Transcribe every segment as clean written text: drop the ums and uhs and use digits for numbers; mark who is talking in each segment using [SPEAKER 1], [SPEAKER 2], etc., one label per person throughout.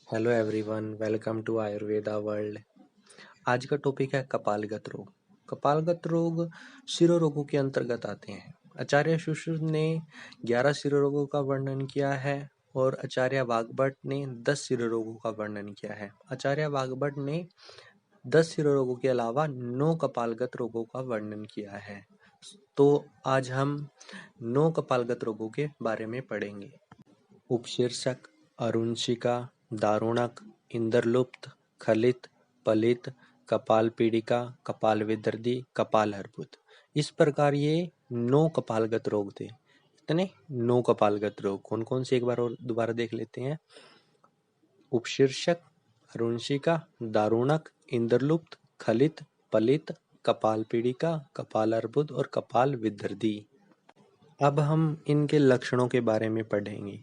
[SPEAKER 1] Hello everyone, welcome to Ayurveda world. आज का topic है कपालगत रोग। कपालगत रोग शिरो रोगों के अंतर्गत आते हैं। आचार्य सुश्रुत ने 11 शिरो रोगों का वर्णन किया है और आचार्य वाग्भट ने 10 शिरो रोगों का वर्णन किया है। आचार्य वाग्भट ने 10 शिरो रोगों के अलावा 9 कपालगत रोगों का वर्णन किया है। तो आज हम 9 कपालगत रोगों के बारे में पढ़ेंगे। उपशीर्षक: अरुचिका, दारुणक, इंद्रलुप्त, खलित, पलित, कपाल पीड़िका, कपाल विदर्दी, कपाल अर्बुद। इस प्रकार ये 9 कपालगत रोग थे। इतने 9 कपालगत रोग कौन कौन से, एक बार और दोबारा देख लेते हैं। उपशीर्षक: अरुचिका, दारुणक, इंद्रलुप्त, खलित, पलित, कपाल पीड़िका, कपाल अर्बुद और कपाल विदर्दी। अब हम इनके लक्षणों के बारे में पढ़ेंगे।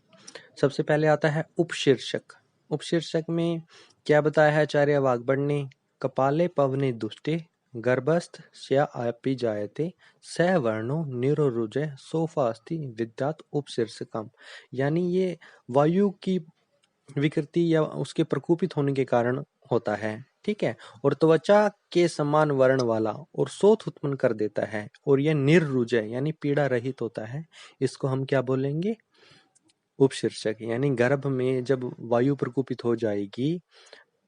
[SPEAKER 1] सबसे पहले आता है उपशीर्षक। उपशीर्षक में क्या बताया है आचार्य वाग्भट ने? कपाले पवने दुष्टे गर्भस्थ स्या आपी जायते स वर्णो निरोरुजय सोफा अस्ति विद्यात उपशीर्षकम। यानी ये वायु की विकृति या उसके प्रकोपित होने के कारण होता है, ठीक है। और त्वचा के समान वर्ण वाला और शोथ उत्पन्न कर देता है और यह निर्रुजय यानी पीड़ा रहित होता है। इसको हम क्या बोलेंगे? उपशीर्षक। यानी गर्भ में जब वायु प्रकोपित हो जाएगी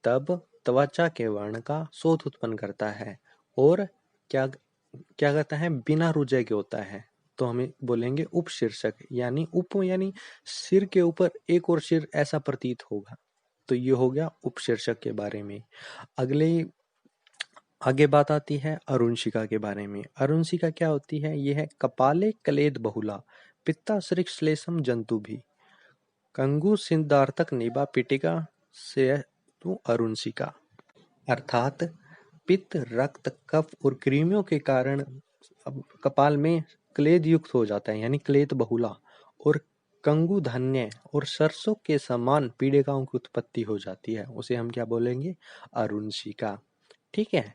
[SPEAKER 1] तब त्वचा के वर्ण का शोथ उत्पन्न करता है और क्या क्या करता है? बिना रुजय के होता है, तो हमें बोलेंगे उपशीर्षक। यानी उप यानी सिर के ऊपर एक और सिर ऐसा प्रतीत होगा, तो ये हो गया उपशीर्षक के बारे में। आगे बात आती है अरुचिका के बारे में। अरुचिका क्या होती है? यह है कपाले क्लेद बहुला पित्ता श्रिक श्लेषम जंतु भी कंगु सिद्धार्थक निभा पिटिका से तु अरुचिका। अर्थात पित्त, रक्त, कफ और कृमियों के कारण कपाल में क्लेद युक्त हो जाता है, यानी क्लेद बहुला, और कंगु धान्य और सरसों के समान पीड़िकाओं की उत्पत्ति हो जाती है। उसे हम क्या बोलेंगे? अरुचिका, ठीक है।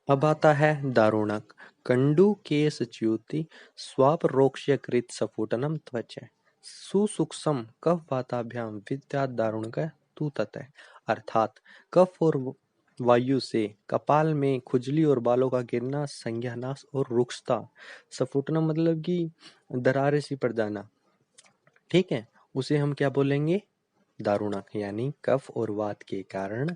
[SPEAKER 1] अब आता है दारुणक। कंडु केश च्युति स्वाप रोक्ष्यकृत स्फुटनम त्वच सुसूक्ष्म कफ वाताभ्याम विद्यात दारुणक तू ततः। अर्थात कफ और वायु से कपाल में खुजली और बालों का गिरना, संज्ञानाश और रुक्षता। स्फुटनम मतलब कि दरारें सी पड़ जाना, ठीक है। उसे हम क्या बोलेंगे? दारुणक। यानी कफ और वात के कारण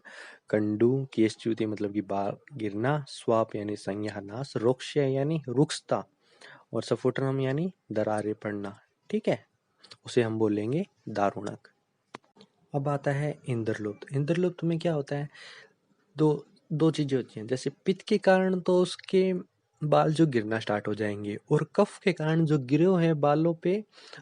[SPEAKER 1] कंडू, केशच्युति मतलब कि बाल गिरना, स्वाप यानी संज्ञानाश, रोक्ष्य यानी रुक्षता और स्फुटनम यानी दरारें पड़ना, ठीक है। उसे हम बोलेंगे दारुणक। अब आता है इंद्रलुप्त। इंद्रलुप्त में क्या होता है? दो दो चीजें होती हैं। जैसे पित्त के कारण तो उसके बाल जो गिरना स्टार्ट हो जाएंगे, और कफ के कारण जो गिरे हुए हैं बालों पे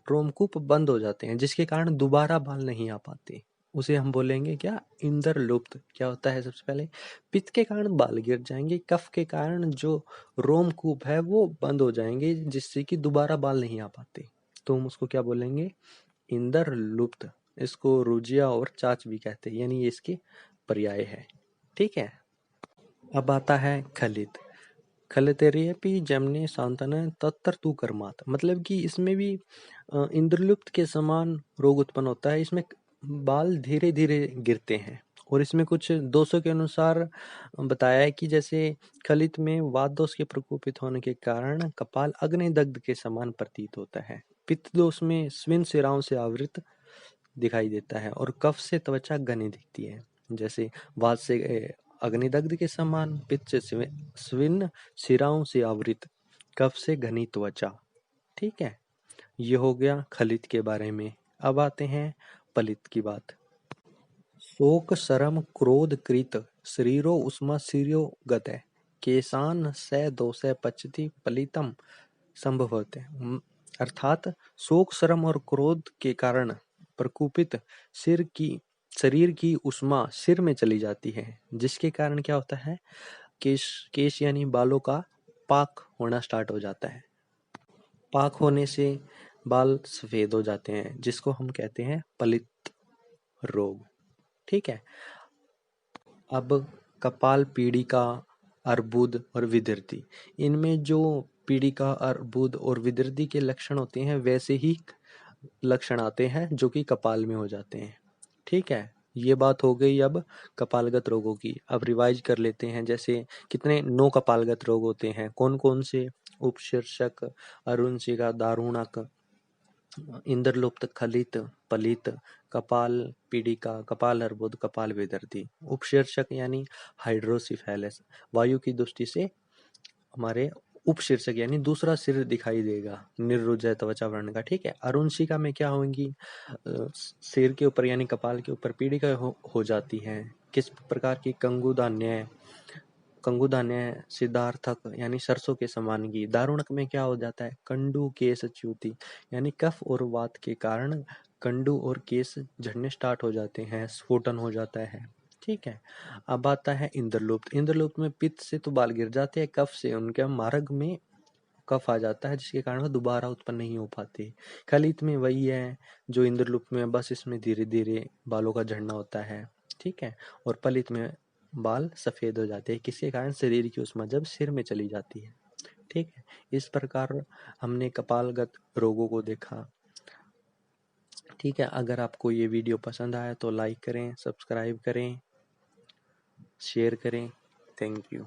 [SPEAKER 1] रोमकूप बंद हो जाते हैं, जिसके कारण दोबारा बाल नहीं आ पाते। उसे हम बोलेंगे क्या? इंद्रलुप्त। क्या होता है? सबसे पहले पित्त के कारण बाल गिर जाएंगे, कफ के कारण जो रोमकूप है वो बंद हो जाएंगे, जिससे कि दोबारा बाल नहीं आ पाते, तो हम उसको क्या बोलेंगे? इंद्रलुप्त। इसको रुजिया और चाच भी कहते हैं, यानी ये इसके पर्याय है, ठीक है। अब आता है खलित। खलितेरेपि जमने सांतन तत्र तू कर्मात। मतलब कि इसमें भी इंद्रलुप्त के समान रोग उत्पन्न होता है। इसमें बाल धीरे धीरे गिरते हैं, और इसमें कुछ दोषों के अनुसार बताया है कि जैसे खलित में वात दोष के प्रकोपित होने के कारण कपाल अग्निदग्ध के समान प्रतीत होता है। पित्त दोष में स्विन शिराओं से आवृत दिखाई देता है, और कफ से त्वचा घनी दिखती है। जैसे वात से अग्निदग्ध के समान, पित्त से स्विन शिराओं से आवृत, कफ से घनी त्वचा, ठीक है। ये हो गया खलित के बारे में। अब आते हैं पलित की बात। शोक शरम क्रोध कृत शरीरो उष्मा शिरो गते केशान स दोषे पचति पलितम संभवते। अर्थात शोक शर्म और क्रोध के कारण प्रकोपित शरीर की उष्मा सिर में चली जाती है, जिसके कारण क्या होता है? केश यानी बालों का पाक होना स्टार्ट हो जाता है। पाक होने से बाल सफेद हो जाते हैं, जिसको हम कहते हैं पलित रोग, ठीक है। अब कपाल पीड़िका, अर्बुद और विदृति। इनमें जो पीड़िका, अर्बुद और विदृति के लक्षण होते हैं, वैसे ही लक्षण आते हैं जो कि कपाल में हो जाते हैं, ठीक है। ये बात हो गई अब कपालगत रोगों की। अब रिवाइज कर लेते हैं, जैसे कितने 9 कपालगत रोग होते हैं, कौन कौन से? उपशीर्षक, अरुणशिका, दारुणक, इंद्रलुप्त, खलित, पलित, कपाल पीड़िका, कपाल अर्बुद, कपाल विदर्ती। उपशीर्षक यानी हाइड्रोसिफेलस, वायु की दृष्टि से हमारे उपशीर्षक यानी दूसरा सिर दिखाई देगा, निर्रुजय त्वचा वर्ण का, ठीक है। अरुणशिका में क्या होंगी? सिर के ऊपर यानी कपाल के ऊपर पीड़िका हो जाती है। किस प्रकार की? कंगुधान्य, कंगुधान्य सिद्धार्थक यानी सरसों के समान की। दारुणक में क्या हो जाता है? कंडू केश च्युति यानी कफ और वात के कारण कंडू और केश झड़ने स्टार्ट हो जाते हैं, स्फोटन हो जाता है, ठीक है। अब आता है इंद्रलुप्त। इंद्रलुप्त में पित्त से तो बाल गिर जाते हैं, कफ से उनके मार्ग में कफ आ जाता है, जिसके कारण वो दोबारा उत्पन्न नहीं हो पाते। खलित में वही है जो इंद्रलुप्त में, बस इसमें धीरे धीरे बालों का झड़ना होता है, ठीक है। और पलित में बाल सफेद हो जाते हैं, किसके कारण? शरीर की उष्मा जब सिर में चली जाती है, ठीक है। इस प्रकार हमने कपालगत रोगों को देखा, ठीक है। अगर आपको ये वीडियो पसंद आया तो लाइक करें, सब्सक्राइब करें, शेयर करें। Thank you.